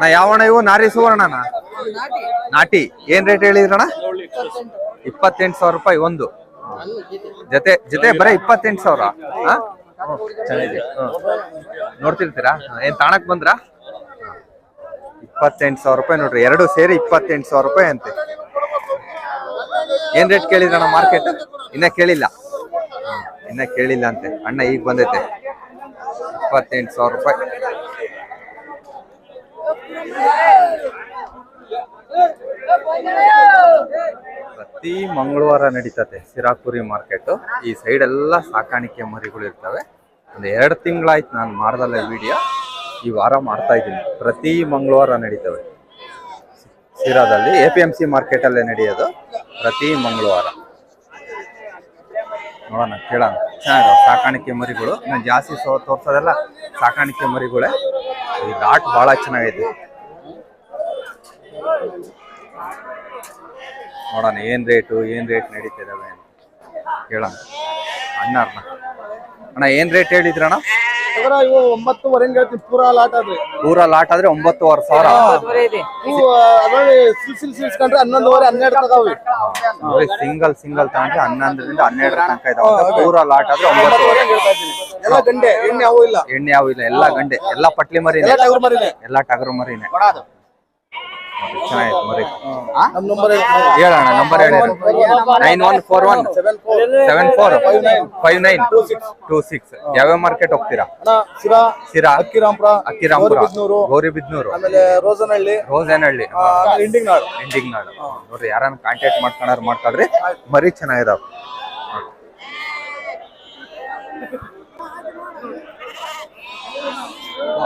ನಾ ಯಾವಣ ಇವು ನಾರಿ ಸುವರ್ಣನ ನಾಟಿ ಏನ್ ರೇಟ್ ಹೇಳಿದ್ರಣ್ಣ 28,000 ರೂಪಾಯಿ ಒಂದು ಜೊತೆ ಜೊತೆ ಬರೀ 28,000 ಚೆನ್ನಾಗಿದೆ ನೋಡ್ತಿರ್ತೀರಾ ಏನ್ ತಾಣಕ್ ಬಂದ್ರ 28,000 ರೂಪಾಯಿ ನೋಡ್ರಿ ಎರಡು ಸೇರಿ 28,000 ರೂಪಾಯಿ ಅಂತೆ ಏನ್ ರೇಟ್ ಕೇಳಿದ್ರಣ್ಣ ಮಾರ್ಕೆಟ್ ಇನ್ನ ಕೇಳಿಲ್ಲ ಅಂತೆ ಅಣ್ಣ ಈಗ ಬಂದೈತೆ 28,000 ರೂಪಾಯಿ ಪ್ರತಿ ಮಂಗಳವಾರ ನಡೀತದೆ ಸಿರಾಪುರಿ ಮಾರ್ಕೆಟ್ ಈ ಸೈಡ್ ಎಲ್ಲ ಸಾಕಾಣಿಕೆ ಮರಿಗಳು ಇರ್ತವೆ ಒಂದು 2 ತಿಂಗಳಾಯ್ತು ನಾನು ಮಾಡ್ದಲ್ಲ ವಿಡಿಯೋ ಈ ವಾರ ಮಾಡ್ತಾ ಇದ್ದೀನಿ ಪ್ರತಿ ಮಂಗಳವಾರ ನಡೀತವೆ ಸಿರಾದಲ್ಲಿ APMC ಮಾರ್ಕೆಟ್ ಅಲ್ಲೇ ನಡೆಯೋದು ಪ್ರತಿ ಮಂಗಳವಾರ ನೋಡೋಣ ಕೇಳೋಣ ಚೆನ್ನಾಗಿದಾವೆ ಸಾಕಾಣಿಕೆ ಮರಿಗಳು ನಾನು ಜಾಸ್ತಿ ತೋರ್ಸೋದೆಲ್ಲ ಸಾಕಾಣಿಕೆ ಮರಿಗಳೇ ಈ ಲಾಟ್ ಬಹಳ ಚೆನ್ನಾಗೈತೆ ನೋಡೋಣ ಏನ್ ರೇಟ್ ನಡೀತಿದಾವೆ ಅಂತ ಕೇಳೋಣ ಅಣ್ಣ ಏನ್ ರೇಟ್ ಹೇಳಿದ್ರಣ್ಣ 9,500 ಪೂರಾ ಲಾಟ್ ಆದ್ರೆ 9,500 ಸಿಂಗಲ್ ತಗೊಂಡ್ರೆ 11ರಿಂದ 12 ತನಕ ಇದಾವೆ ಪೂರಾ ಲಾಟ್ ಆದ್ರೆ 9,500 ಎಲ್ಲ ಗಂಡೆ ಎಣ್ಣೆ ಯಾವೂ ಇಲ್ಲ ಎಲ್ಲ ಗಂಡೆ ಎಲ್ಲ ಪಟ್ಲಿ ಮರಿನೇ ಎಲ್ಲ ಟಗರು ಮರಿನೇ ಚೆನ್ನಾಗಿತ್ತು ಮರಿ ಹೇಳೋಣ ನಂಬರ್ ಹೇಳಿ 9141745926 ಯಾವ್ಯಾವ ಮಾರ್ಕೆಟ್ ಹೋಗ್ತೀರಾ ಸಿರಾ ಅಕ್ಕಿರಾಂಪುರ ಗೌರಿಬಿದ್ನೂರು ಆಮೇಲೆ ರೋಸನಹಳ್ಳಿ ಇಂಡಿಂಗ್ ನಾಡು ನೋಡ್ರಿ ಯಾರನ್ನ ಕಾಂಟ್ಯಾಕ್ಟ್ ಮಾಡ್ಕೊಳ್ರಿ ಮರಿ ಚೆನ್ನಾಗಿದಾವ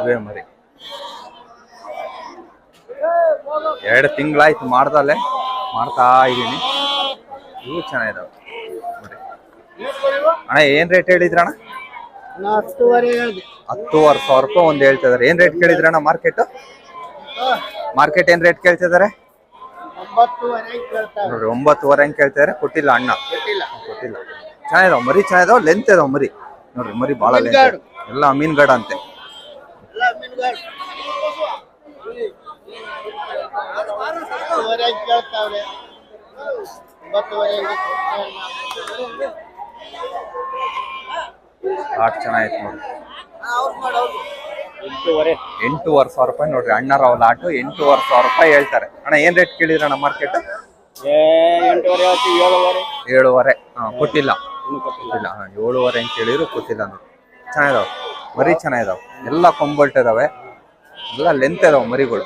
ಅವೇ ಮರಿ 2 ತಿಂಗಳಾಯ್ತು ಮಾಡ್ತಾ ಇದೀನಿ ಇವು ಚೆನ್ನಾಗಿದಾವೆ ನೋಡಿ ಅಣ್ಣ ಏನ್ ರೇಟ್ ಹೇಳಿದ್ರಣ್ಣ 10,500 ರೂಪಾಯಿ ಒಂದ್ ಹೇಳ್ತಾ ಇದಾರೆ ಏನ್ ರೇಟ್ ಕೇಳಿದ್ರಣ್ಣ ಮಾರ್ಕೆಟ್ ಏನ್ ರೇಟ್ ಕೇಳ್ತಿದಾರೆ ನೋಡ್ರಿ 9,500 ಕೇಳ್ತಿದಾರೆ ಕೊಟ್ಟಿಲ್ಲ ಅಣ್ಣ ಕೊಟ್ಟಿಲ್ಲ ಚೆನ್ನಾಗಿದಾವ ಮರಿ ಚೆನ್ನಾಗಿದಾವ ಲೆಂತ್ ಇದಾವ ಮರಿ ನೋಡ್ರಿ ಮರಿ ಬಹಳ ಲೆಂತ್ ಎಲ್ಲ ಅಮೀನ್ಗಡ ಅಂತೆ ಲಾಟ್ ಚೆನ್ನಾಗಿತ್ತು ನೋಡಿ 8,500 ರೂಪಾಯಿ ನೋಡ್ರಿ ಅಣ್ಣರ ಲಾಟು 8,500 ರೂಪಾಯಿ ಹೇಳ್ತಾರೆ ಅಣ್ಣ ಏನ್ ರೇಟ್ ಕೇಳಿದ್ರಣ್ಣ ಮಾರ್ಕೆಟ್ 7,500 ಕೊಟ್ಟಿಲ್ಲ 7,500 ಹೆಂಗ್ ಕೇಳಿದ್ರು ಕೊಟ್ಟಿಲ್ಲ ನೋಡಿ ಚೆನ್ನಾಗಿದಾವ ಮರಿ ಚೆನ್ನಾಗಿದಾವ ಎಲ್ಲ ಕೊಂಬಲ್ಟ್ ಇದಾವೆ ಎಲ್ಲ ಲೆಂತ್ ಇದಾವ ಮರಿಗಳು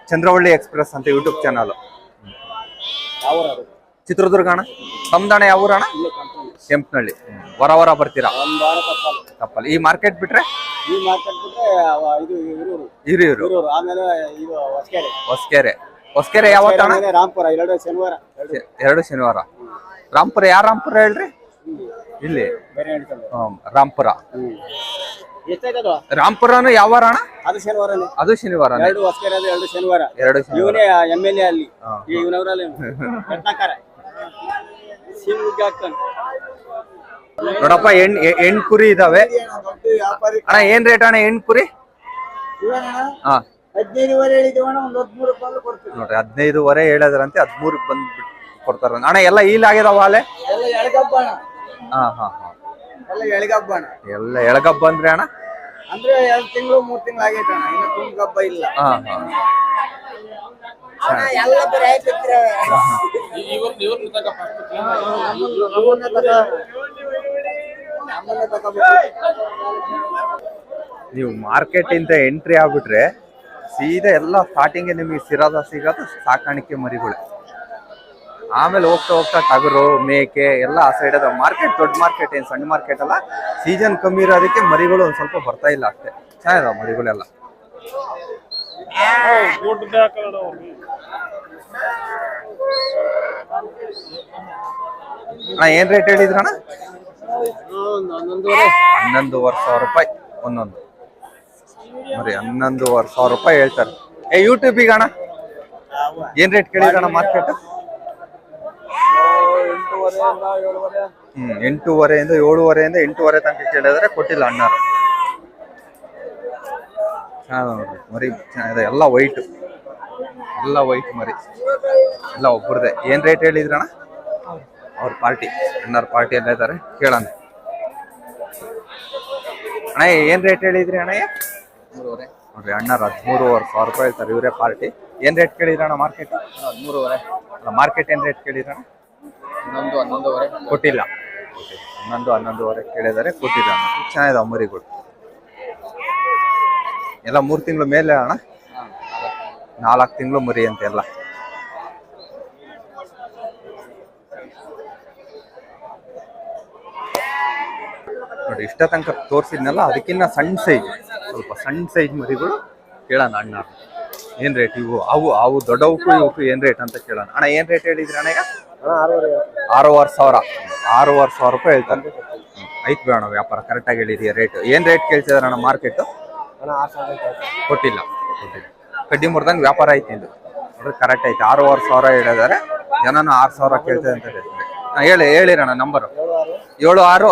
ಚಂದ್ರವಳ್ಳಿ ಎಕ್ಸ್ಪ್ರೆಸ್ ಅಂತ ಯೂಟ್ಯೂಬ್ ಚಾನಲ್ ಚಿತ್ರದುರ್ಗ ಅಣ್ಣ ತಮ್ದಣ್ಣ ಯಾವ ಊರಣ್ಣ ಕೆಂಪನಹಳ್ಳಿ ವರ ಬರ್ತೀರಾ ತಪ್ಪಲ್ಲ ಈ ಮಾರ್ಕೆಟ್ ಬಿಟ್ರೆ ಹಿರಿಯೂರು ಹೊಸಕೆರೆ ಯಾವತ್ತ ಎರಡು ಶನಿವಾರ ರಾಂಪುರ ಯಾವ ರಾಂಪುರ ಹೇಳ್ರಿ ಇಲ್ಲಿ ರಾಂಪುರನು ಯಾವ ವಾರ ಅಣ್ಣ ಅದು ಶನಿವಾರ ನೋಡಪ್ಪ ಹೆಣ್ ಕುರಿ ಇದಾವೆ ಅಣ್ಣ ಏನ್ ರೇಟ್ ಅಣ್ಣ ಹೆಣ್ ಕುರಿ 15,500 ಹೇಳಿದ್ರಂತೆ 13 ಬಂದ್ ಕೊಡ್ತಾರ ಅಣ್ಣ ಎಲ್ಲ ಈಲ್ ಆಗಿದಾವ ಅಲ್ಲೇ ಎಲ್ಲ ಎಳಗಬ್ಬ ಅಂದ್ರೆ ಅಣ್ಣ ಅಂದ್ರೆ 2 ತಿಂಗಳು 3 ತಿಂಗಳು ಆಗೈತೆ ಅಣ್ಣ ಇನ್ನು ತುಂಗಬ್ಬ ಇಲ್ಲ ನೀವು ಮಾರ್ಕೆಟ್ ಇಂದ ಎಂಟ್ರಿ ಆಗ್ಬಿಟ್ರೆ ಸೀದಾ ಎಲ್ಲ ಸ್ಟಾರ್ಟಿಂಗ್ ನಿಮಗೆ ಸಿರಾದ ಸಿಗೋದು ಸಾಕಾಣಿಕೆ ಮರಿಗಳು ಆಮೇಲೆ ಹೋಗ್ತಾ ಟಗರು ಮೇಕೆ ಎಲ್ಲ ಆ ಸೈಡ್ ಅದ ಮಾರ್ಕೆಟ್ ದೊಡ್ಡ ಮಾರ್ಕೆಟ್ ಏನ್ ಸಣ್ಣ ಮಾರ್ಕೆಟ್ ಅಲ್ಲ ಸೀಸನ್ ಕಮ್ಮಿ ಇರೋದಕ್ಕೆ ಮರಿಗಳು ಒಂದ್ ಸ್ವಲ್ಪ ಬರ್ತಾ ಇಲ್ಲ ಅಷ್ಟೇ ಚೆನ್ನಾಗಿದಾವ ಮರಿಗಳೆಲ್ಲ ಏನ್ ರೇಟ್ ಹೇಳಿದ್ರಣ್ಣ 11,500 ರೂಪಾಯಿ ಒಂದೊಂದು ಮರಿ 11,500 ರೂಪಾಯಿ ಹೇಳ್ತಾರೆ ಯೂಟ್ಯೂಬಿಗೆ ಅಣ್ಣ ಏನ್ ರೇಟ್ ಕೇಳಿದ್ರಣ್ಣ ಮಾರ್ಕೆಟ್ 8,500 7,500 8,500 ತನಕ ಕೇಳಿದ್ರೆ ಕೊಟ್ಟಿಲ್ಲ ಅಣ್ಣರು ಚೆನ್ನಾಗಿ ನೋಡ್ರಿ ಮರಿ ಚೆನ್ನಾಗಿದೆ, ಎಲ್ಲ ವೈಟ್ ಮರಿ ಎಲ್ಲ ಒಬ್ಬರದೇ. ಏನ್ ರೇಟ್ ಹೇಳಿದ್ರಣ್ಣ? ಅವ್ರ ಪಾರ್ಟಿ, ಅಣ್ಣರ ಪಾರ್ಟಿ ಎಲ್ಲ ಇದ್ದಾರೆ, ಕೇಳೋಣ. ಅಣ್ಣ ಏನ್ ರೇಟ್ ಹೇಳಿದ್ರಿ ಅಣ್ಣಯ್ಯ? ನೋಡ್ರಿ ಅಣ್ಣರ 13,500 ರೂಪಾಯಿ ಹೇಳ್ತಾರೆ, ಇವರೇ ಪಾರ್ಟಿ. ಏನ್ ರೇಟ್ ಕೇಳಿದ್ರಣ್ಣ ಮಾರ್ಕೆಟ್? 13,500. ಮಾರ್ಕೆಟ್ ಏನ್ ರೇಟ್ ಕೇಳಿದ್ರಣ್ಣ? 11,500 ಕೊಟ್ಟಿಲ್ಲ. 11,500 ಕೇಳಿದ್ದಾರೆ, ಕೊಟ್ಟಿಲ್ಲ. ಚೆನ್ನಾಗಿದೆ ಮರಿಗಳು ಎಲ್ಲ. 3 ತಿಂಗಳ ಮೇಲೆ ಅಣ್ಣ, 4 ತಿಂಗಳು ಮರಿ ಅಂತೆಲ್ಲ. ನೋಡಿ ಇಷ್ಟ ತನಕ ತೋರಿಸಿದ್ನಲ್ಲ, ಅದಕ್ಕಿಂತ ಸ್ವಲ್ಪ ಸಣ್ಣ ಸೈಜ್ ಮರಿಗಳು ಕೇಳೋಣ ಅಣ್ಣ. ಏನ್ ರೇಟ್ ಇವು? ಅವು ದೊಡ್ಡವಕ್ಕೂ ಇವಕ್ಕೂ ಏನ್ ರೇಟ್ ಅಂತ ಕೇಳೋಣ. ಅಣ್ಣ ಏನ್ ರೇಟ್ ಹೇಳಿದ್ರಿ ಅಣ್ಣ ಈಗ? 6,500. 6,500 ರೂಪಾಯಿ ಹೇಳ್ತಾರೆ. ಐತ್ ಬೇಡ ವ್ಯಾಪಾರ ಕರೆಕ್ಟಾಗಿ ಹೇಳಿದೀಯ ರೇಟ್. ಏನ್ ರೇಟ್ ಕೇಳ್ತಿದಾರೆ ಅಣ್ಣ ಮಾರ್ಕೆಟ್? ಕೊಟ್ಟಿಲ್ಲ. ಕಡ್ಡಿ ಮುರ್ದಂಗೆ ವ್ಯಾಪಾರ ಐತಿ ಇದು ನೋಡ್ರಿ, ಕರೆಕ್ಟ್ ಐತಿ. 6,500 ಹೇಳಿದಾರೆ, ಜನನು 6,000 ಕೇಳ್ತದೆ ಅಂತ ಹೇಳ್ತಾರೆ. ಹೇಳಿರಣ್ಣ ನಂಬರು. 76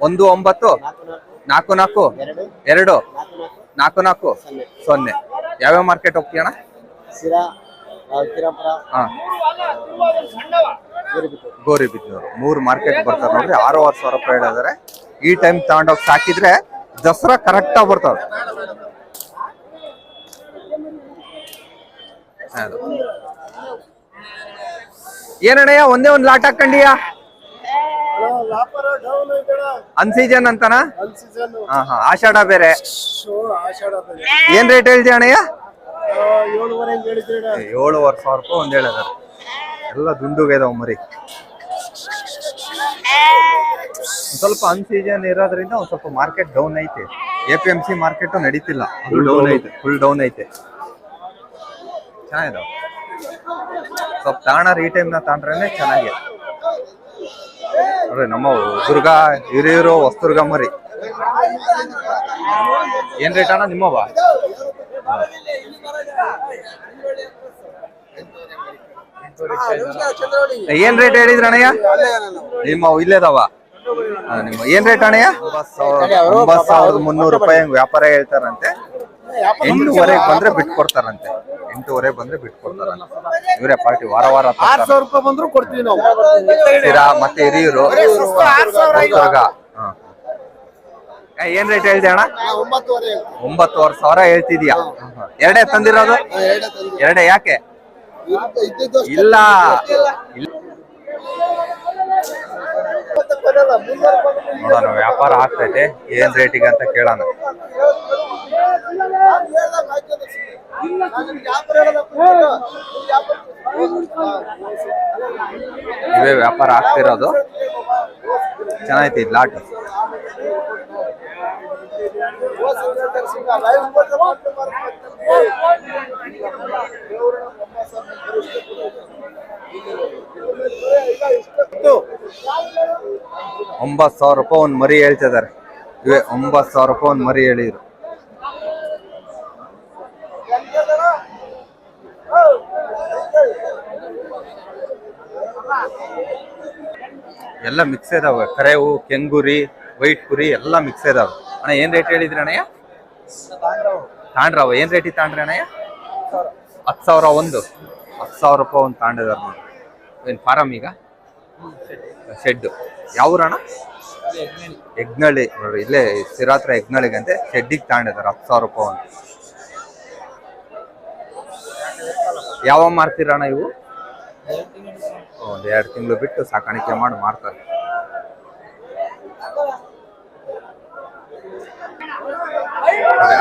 19 44 2 44 0. ಯಾವ್ಯಾವ ಮಾರ್ಕೆಟ್ ಹೋಗ್ತೀಯಣ್ಣ? ಗೌರಿಬಿದನೂರು 3 ಮಾರ್ಕೆಟ್ ಬರ್ತಾರೆ ನೋಡ್ರಿ. 6,500 ರೂಪಾಯಿ ಹೇಳಿದಾರೆ. ಈ ಟೈಮ್ ತಗೊಂಡೋಗಿ ಸಾಕಿದ್ರೆ ದಸರಾ ಕರೆಕ್ಟ್ ಆಗಿ ಬರ್ತಾವೆ. ಏನಣ್ಣಯ್ಯ ಒಂದೇ ಒಂದು ಲಾಟ್ ಹಾಕೊಂಡಿಯಾ? ಅನ್ಸೀಜನ್ ಅಂತನಾ? ಆಷಾಢ ಬೇರೆ. ಏನ್ ರೇಟ್ ಹೇಳ್ತೀಯ ಅಣ್ಣಯ್ಯ? 7,500 ರೂಪಾಯಿ ಒಂದ್ ಹೇಳಿದಾರೆ. ಎಲ್ಲ ದುಂಡುಗೆ ಇದಾವ ಮರಿ. ಸ್ವಲ್ಪ ಅನ್ಸೀಜನ್ ಇರೋದ್ರಿಂದ ಒಂದ್ ಸ್ವಲ್ಪ ಮಾರ್ಕೆಟ್ ಡೌನ್ ಐತೆ. APMC ಮಾರ್ಕೆಟ್ ನಡೀತಿಲ್ಲ, ಫುಲ್ ಡೌನ್ ಐತೆ. ಚೆನ್ನಾಗಿದಾವ. ಸ್ವಲ್ಪ ತಗೋಣ ಈ ಟೈಮ್ನ ತಗೊಂಡ್ರೆ ಚೆನ್ನಾಗಿ. ನೋಡ್ರಿ ನಮ್ಮ ದುರ್ಗ ಹಿರಿಯೂರು ಹೊಸದುರ್ಗ ಮರಿ. ಏನ್ ರೇಟ್ ಅಣ್ಣ ನಿಮ್ಮವ? ಏನ್ ರೇಟ್ ಹೇಳಿದ್ರಿ ಅಣ್ಣಯ್ಯ? ನಿಮ್ಮ ಇಲ್ಲೇದವ ನಿಮ್ಮ ಏನ್ ರೇಟ್ ಅಣ್ಣಯ್ಯ? 9,300 ರೂಪಾಯಿ ವ್ಯಾಪಾರ ಹೇಳ್ತಾರಂತೆ. 8:30 ಬಂದ್ರೆ ಬಿಟ್ಕೊಡ್ತಾರಂತೆ. 8:30 ಬಂದ್ರೆ ಬಿಟ್ಕೊಡ್ತಾರಂತೆ. ಇವರೇ ಪಾರ್ಟಿ. ವಾರ 6,000 ರೂಪಾಯಿ ಬಂದ್ರು ಕೊಡ್ತೀವಿ ನಾವು. ಮತ್ತೆ ಹಿರಿಯೂರು ಹೊಸದುರ್ಗ. ಏನ್ ರೇಟ್ ಹೇಳ್ದೆ ಅಣ್ಣ? 9,500 ಹೇಳ್ತಿದ್ಯಾ? ಎರಡೇ ತಂದಿರೋದು? ಎರಡೇ ಯಾಕೆ? ಇಲ್ಲ ನೋಡೋಣ ವ್ಯಾಪಾರ ಆಗ್ತೈತೆ. ಏನ್ ರೇಟಿಗೆ ಅಂತ ಕೇಳೋಣ. ಇವೇ ವ್ಯಾಪಾರ ಆಗ್ತಿರೋದು. ಚೆನ್ನಾಗೈತಿ ಲಾಟ್. $9,000 ರೂಪಾಯಿ ಒಂದ್ ಮರಿ ಹೇಳ್ತಿದ್ದಾರೆ. ಇವೇ 9,000 ರೂಪಾಯಿ ಒಂದ್ ಮರಿ ಹೇಳಿದ್ರು. ಎಲ್ಲ ಮಿಕ್ಸ್ ಇದಾವೆ. ಕರೆವು, ಕೆಂಗುರಿ, ವೈಟ್ ಕುರಿ ಎಲ್ಲ ಮಿಕ್ಸ್ ಇದಾವೆ. ಅಣ್ಣ ಏನ್ ರೇಟ್ ಹೇಳಿದ್ರಿ ಅಣ್ಣಯ್ಯ? ತಾಂಡ್ರವ ಏನ್ ರೇಟಿಗೆ ತಾಂಡ್ರಿ ಅಣ್ಣಯ್ಯ? 10,000 ಒಂದು. 10,000 ರೂಪಾಯಿ ಒಂದು ತಾಂಡಿದಾರ ನೋಡಿ. ಏನ್ ಫಾರಂ ಈಗ? ಶೆಡ್. ಯಾವೂರಣ್ಣ? ಯಜ್ಞಳ್ಳಿ ನೋಡ್ರಿ, ಇಲ್ಲೇ ಸಿರಾತ್ರ ಯಜ್ಞಳ್ಳಿಗಂತೆ ಶೆಡ್ಡಿಗೆ ತಾಂಡಿದಾರೆ. 10,000 ರೂಪಾಯಿ ಒಂದು. ಯಾವ ಮಾರ್ತೀರಣ್ಣ ಇವು? ಒಂದು 2 ತಿಂಗಳು ಬಿಟ್ಟು ಸಾಕಾಣಿಕೆ ಮಾಡಿ ಮಾರ್ತಾರೆ.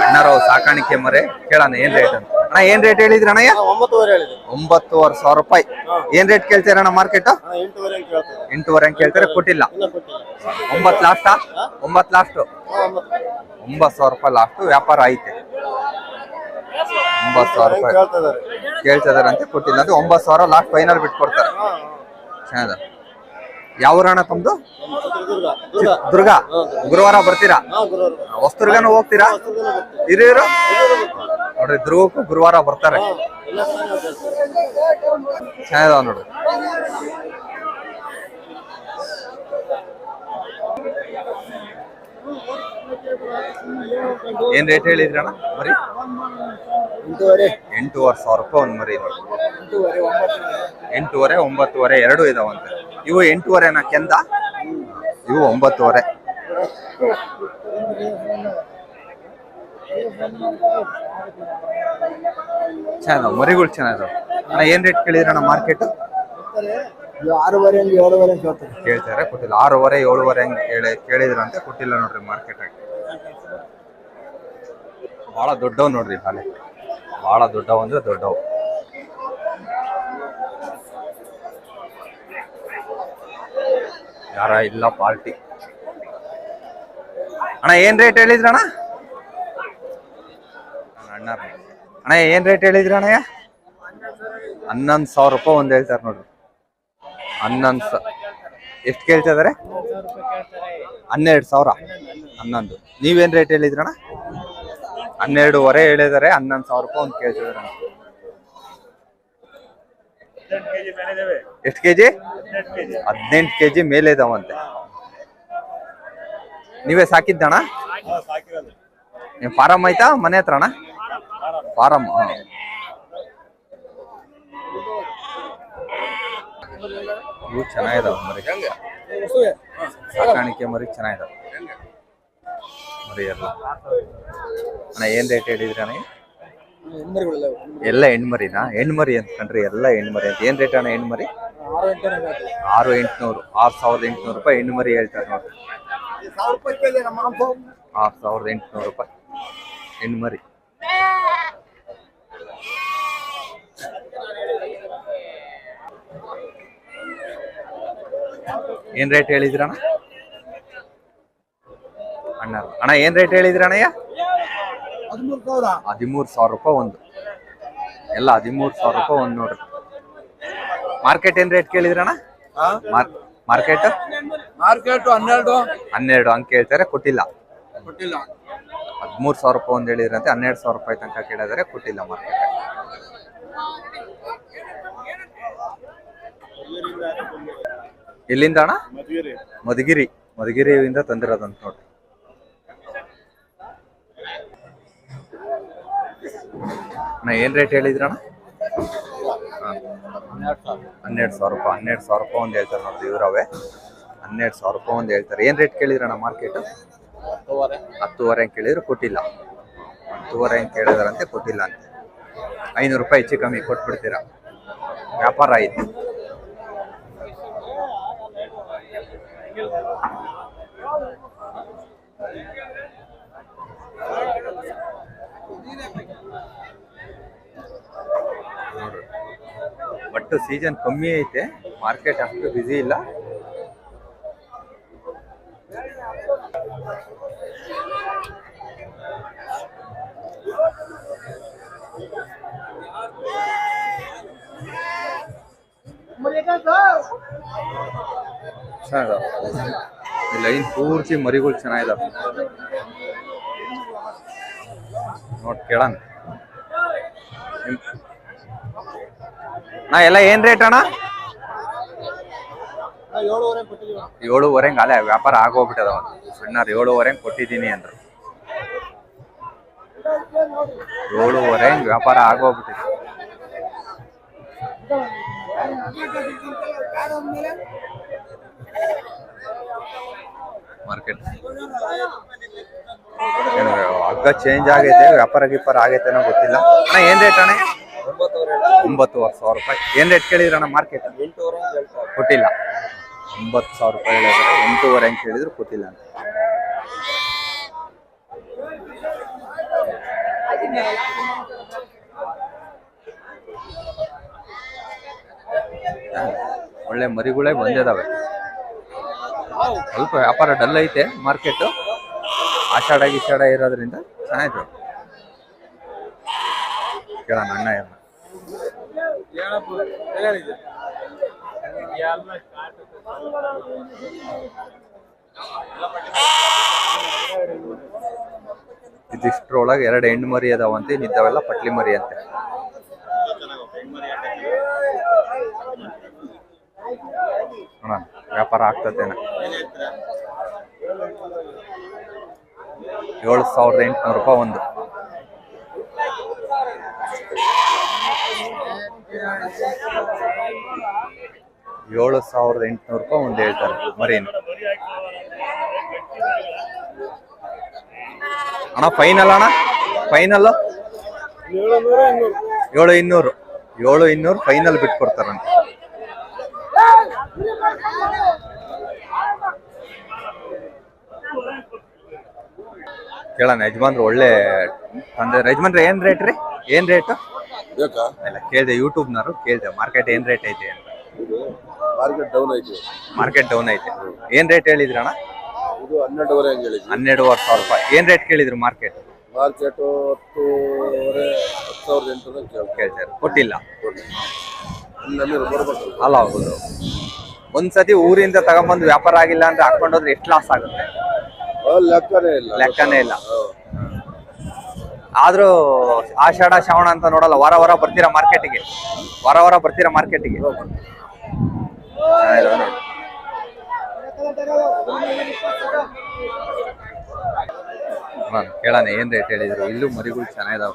ಅಣ್ಣರವು ಸಾಕಾಣಿಕೆ ಮರೆ. ಕೇಳೋಣ ಏನ್ ರೇಟ್ ಅಂತ. ಅಣ್ಣ ಏನ್ ರೇಟ್ ಹೇಳಿದ್ರಿ ಅಣ್ಣಯ್ಯ? 9,500 ರೂಪಾಯಿ. ಏನ್ ರೇಟ್ ಕೇಳ್ತೀರಣ್ಣ ಮಾರ್ಕೆಟ್? 8,500 ಕೇಳ್ತಾರೆ, ಕೊಟ್ಟಿಲ್ಲ. 9 ಲಾಸ್ಟಾ? 9 ಲಾಸ್ಟ್. 9,000 ರೂಪಾಯಿ ಲಾಸ್ಟ್. ವ್ಯಾಪಾರ ಐತೆ. 9,000 ರೂಪಾಯಿ ಕೇಳ್ತಿದಾರಂತೆ, ಕೊಟ್ಟಿಲ್ಲ ಅಂತ. 9,000 ಲಾಸ್ಟ್ ಫೈನಲ್ ಬಿಟ್ಕೊಡ್ತಾರೆ. ಚೆನ್ನಾಗ. ಯಾವ ಊರಣ್ಣ ತಮ್ದು? ದುರ್ಗ. ಗುರುವಾರ ಬರ್ತೀರಾ? ಹೊಸದುರ್ಗನೂ ಹೋಗ್ತೀರಾ? ಹಿರಿಯೂರು ನೋಡ್ರಿ, ದುರ್ಗಕ್ಕೂ ಗುರುವಾರ ಬರ್ತಾರೆ. ಚೆನ್ನಾಗಿದಾವ ನೋಡ್ರಿ. ಏನ್ ರೇಟ್ ಹೇಳಿದ್ರಣ್ಣ ಮರಿ? 8,500 8,500 ರೂಪಾಯಿ ಒಂದು ಮರಿ ನೋಡಿ. 8,500 8,500 9,500 ಎರಡು ಇದಾವಂತೆ. ಇವು 8,500ನಾ ಕೆಂದ? ಇವು 9,500. ಚೆನ್ನಾಗಿದಾವ ಮರಿಗಳು, ಚೆನ್ನಾಗಿದಾವ. ಅಣ್ಣ ಏನ್ ರೇಟ್ ಕೇಳಿದ್ರಣ್ಣ ಮಾರ್ಕೆಟ್? 6,500 7,500 ಕೇಳ್ತಾರೆ. ಕೇಳ್ತಾರೆ, ಕೊಟ್ಟಿಲ್ಲ. 6,500 7,500 ಹಂಗೆ ಕೇಳಿದ್ರಂತೆ, ಕೊಟ್ಟಿಲ್ಲ ನೋಡ್ರಿ ಮಾರ್ಕೆಟ್ ಆಗಿ. ಬಹಳ ದೊಡ್ಡವ್ ನೋಡ್ರಿ ಅಲೆ, ಬಹಳ ದೊಡ್ಡವ್ ಅಂದ್ರೆ ದೊಡ್ಡವ್. ಯಾರ ಇಲ್ಲ ಪಾರ್ಟಿ. ಅಣ್ಣ ಏನ್ ರೇಟ್ ಹೇಳಿದ್ರಣ್ಣ? ಅಣ್ಣ ಏನ್ ರೇಟ್ ಹೇಳಿದ್ರಿ ಅಣ್ಣಯ್ಯ? 11,000 ರೂಪಾಯಿ ಒಂದ್ ಹೇಳ್ತಾರೆ ನೋಡ್ರಿ. 11,000 ಎಷ್ಟು ಕೇಳ್ತಾ ಇದಾರೆ? 12,000. 11. ನೀವೇನ್ ರೇಟ್ ಹೇಳಿದ್ರಣ್ಣ? 12,500 ಹೇಳಿದಾರೆ. 11,000 ರೂಪಾಯಿ ಒಂದು ಕೇಳ್ತಿದಾರೆ. ಎಷ್ಟು ಕೆಜಿ? 18 ಕೆಜಿ ಮೇಲೆ ಇದಾವಂತೆ. ನೀವೇ ಸಾಕಿದ್ದಣ್ಣ? ಫಾರಂ ಆಯ್ತಾ ಮನೆ ಹತ್ರ ಅಣ್ಣ? ಫಾರಂ. ಇವು ಚೆನ್ನಾಗಿದಾವ ಮರಿ, ಸಾಕಾಣಿಕೆ ಮರಿ ಚೆನ್ನಾಗಿದಾವ ಮರಿ ಎಲ್ಲ. ಅಣ್ಣ ಏನ್ ರೇಟ್ ಹೇಳಿದ್ರಿ ಅಣ್ಣ? ಎಲ್ಲ ಹೆಣ್ಮರಿನಾ? ಹೆಣ್ಮರಿ ಅಂತ ಕಂಡ್ರಿ, ಎಲ್ಲ ಹೆಣ್ಮರಿ ಅಂತ. ಏನ್ ರೇಟ್ ಅಣ್ಣ ಹೆಣ್ಮರಿ? 6,800 6,800 ರೂಪಾಯಿ ಹೆಣ್ಮರಿ ಹೇಳ್ತಾರೆ ನೋಡ್ರಿ. 6,800 ರೂಪಾಯಿ ಹೆಣ್ಮರಿ. ಏನ್ ರೇಟ್ ಹೇಳಿದ್ರಣ್ಣ ಅಣ್ಣ? ಅಣ್ಣ ಏನ್ ರೇಟ್ ಹೇಳಿದ್ರಿ ಅಣ್ಣಯ್ಯ? 13,000 ರೂಪಾಯಿ ಒಂದು. ಎಲ್ಲ 13,000 ರೂಪಾಯಿ ಒಂದು ನೋಡ್ರಿ. ಮಾರ್ಕೆಟ್ ಏನ್ ರೇಟ್ ಕೇಳಿದ್ರಣ್ಣ? ಮಾರ್ಕೆಟ್ 12 ಹಂಗೆ ಕೇಳ್ತಾರೆ, ಕೊಟ್ಟಿಲ್ಲ. 13,000 ರೂಪಾಯಿ ಒಂದು ಹೇಳಿದ್ರಂತೆ, 12,000 ರೂಪಾಯಿ ತನಕ ಕೇಳಿದರೆ ಕೊಟ್ಟಿಲ್ಲ ಮಾರ್ಕೆಟ್. ಎಲ್ಲಿಂದ ಅಣ್ಣ? ಮಧುಗಿರಿಯಿಂದ ತಂದಿರೋದಂತ ನೋಡ್ರಿ. ಅಣ್ಣ ಏನ್ ರೇಟ್ ಹೇಳಿದ್ರಣ್ಣ? 12,000 ರೂಪಾಯಿ. 12,000 ರೂಪಾಯಿ ಒಂದು ಹೇಳ್ತಾರೆ ನೋಡ್ರಿ ಇವ್ರವೇ. 12,000 ರೂಪಾಯಿ ಒಂದು ಹೇಳ್ತಾರೆ. ಏನ್ ರೇಟ್ ಕೇಳಿದ್ರಣ್ಣ ಮಾರ್ಕೆಟ್? 10,500 ಕೇಳಿದ್ರು, ಕೊಟ್ಟಿಲ್ಲ. 10,500 ಕೇಳಿದಾರಂತೆ, ಕೊಟ್ಟಿಲ್ಲ ಅಂತೆ. 500 ರೂಪಾಯಿ ಹೆಚ್ಚು ಕಮ್ಮಿ ಕೊಟ್ಬಿಡ್ತೀರಾ? ವ್ಯಾಪಾರ ಆಯ್ತು. ಬಟ್ ಸೀಸನ್ ಕಮ್ಮಿ ಐತೆ, ಮಾರ್ಕೆಟ್ ಅಷ್ಟು ಬಿಸಿ ಇಲ್ಲ. ಚೆನ್ನಾಗಿದಾವ ಈ ಲೈನ್ ಪೂರ್ತಿ ಮರಿಗಳು ಚೆನ್ನಾಗಿದಾವ ನೋಡ್. ಕೇಳಣ ನಾ ಎಲ್ಲ ಏನ್ ರೇಟ್ ಅಣ್ಣ? 7,500 ಅಲ್ಲೇ ವ್ಯಾಪಾರ ಆಗೋಗ್ಬಿಟ್ಟದ. ಸಣ್ಣಾರು 7,500 ಕೊಟ್ಟಿದ್ದೀನಿ ಅಂದ್ರು. 7,500 ವ್ಯಾಪಾರ ಆಗೋಗ್ಬಿಟ್ಟಿದೆ. ಮಾರ್ಕೆಟ್ ಹಗ್ಗ ಚೇಂಜ್ ಆಗೈತೆ, ವ್ಯಾಪಾರ ಗಿಪಾರ ಆಗೈತೆ ಅನ್ನೋ ಗೊತ್ತಿಲ್ಲ. ಅಣ್ಣ ಏನ್ ರೇಟ್ ಅಣ್ಣ? 9,500 ರೂಪಾಯಿ. ಏನ್ ರೇಟ್ ಕೇಳಿದ್ರಣ್ಣ ಮಾರ್ಕೆಟ್? 8,500 ಕೊಟ್ಟಿಲ್ಲ. 9,000 ರೂಪಾಯಿ ಹೇಳಿದ್ರೆ 8,500 ಕೇಳಿದ್ರು, ಕೊಟ್ಟಿಲ್ಲ ಅಂತ. ಒಳ್ಳೆ ಮರಿಗಳೇ ಬಂದಿದಾವೆ. ಸ್ವಲ್ಪ ವ್ಯಾಪಾರ ಡಲ್ ಐತೆ ಮಾರ್ಕೆಟ್, ಆಷಾಢ ಗೀಷಾಢ ಇರೋದ್ರಿಂದ. ಚೆನ್ನಾಯ್ತು. ಕೇಳೋಣ ಅಣ್ಣ ಎಲ್ಲ. ಇದಿಷ್ಟ್ರೊಳಗೆ 2 ಹೆಣ್ಣು ಮರಿ ಅದಾವಂತೆ, ನಿಂತವೆಲ್ಲ ಪಟ್ಲಿ ಮರಿ ಅಂತೆ. ವ್ಯಾಪಾರ ಆಗ್ತತೇನ? 7,800 ರೂಪಾಯಿ ಒಂದು. $7,800 ಒಂದು ಹೇಳ್ತಾರೆ ಮರೀನು. ಅಣ್ಣ ಫೈನಲ್ ಅಣ್ಣ, ಫೈನಲ್ 7,200 ಫೈನಲ್ ಬಿಟ್ಕೊಡ್ತಾರಂತೆ. ಕೇಳೋಣ ಯಜಮಾನ್ರು ಒಳ್ಳೆ ಅಂದ್ರೆ ಯಜಮಾನ್ರೆ ಏನ್ ರೇಟ್ ರೀ, ಏನ್ ರೇಟು ಇಲ್ಲ ಕೇಳಿದೆ, ಯೂಟ್ಯೂಬ್ನವರು ಕೇಳಿದೆ ಮಾರ್ಕೆಟ್ ಏನ್ ರೇಟ್ ಐತೆ ಅಂತ. ಮಾರ್ಕೆಟ್ ಡೌನ್ ಐತೆ. ಏನ್ ರೇಟ್ ಹೇಳಿದ್ರಿ ಅಣ್ಣ? 12,500 ರೂಪಾಯಿ. ಏನ್ ರೇಟ್ ಕೇಳಿದ್ರು ಮಾರ್ಕೆಟ್? ಕೇಳ್ತಾರೆ, ಕೊಟ್ಟಿಲ್ಲ ಅಲ್ಲ. ಹೌದು, ಒಂದ್ಸತಿ ಊರಿಂದ ತಗೊಂಬಂದು ವ್ಯಾಪಾರ ಆಗಿಲ್ಲ ಅಂದ್ರೆ ಹಾಕೊಂಡೋದ್ರೆ ಎಷ್ಟು ಲಾಸ್ ಆಗುತ್ತೆ ಲೆಕ್ಕನೇ ಇಲ್ಲ. ಆದ್ರೂ ಆಷಾಢ ಶ್ರಾವಣ ಅಂತ ನೋಡಲ್ಲ, ವಾರ ವಾರ ಬರ್ತೀರಾ ಮಾರ್ಕೆಟಿಗೆ? ಕೇಳೋಣ ಏನ್ ರೇಟ್ ಹೇಳಿದ್ರು. ಇಲ್ಲೂ ಮರಿಗಳು ಚೆನ್ನಾಗಿದಾವ.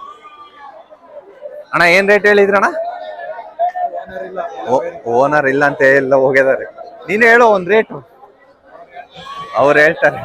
ಅಣ್ಣ ಏನ್ ರೇಟ್ ಹೇಳಿದ್ರಣ್ಣ? ಓನರ್ ಇಲ್ಲ ಅಂತ ಎಲ್ಲ ಹೋಗ್ಯದಾರೆ. ನೀನು ಹೇಳೋ ಒಂದ್ ರೇಟು, ಅವ್ರು ಹೇಳ್ತಾರೆ.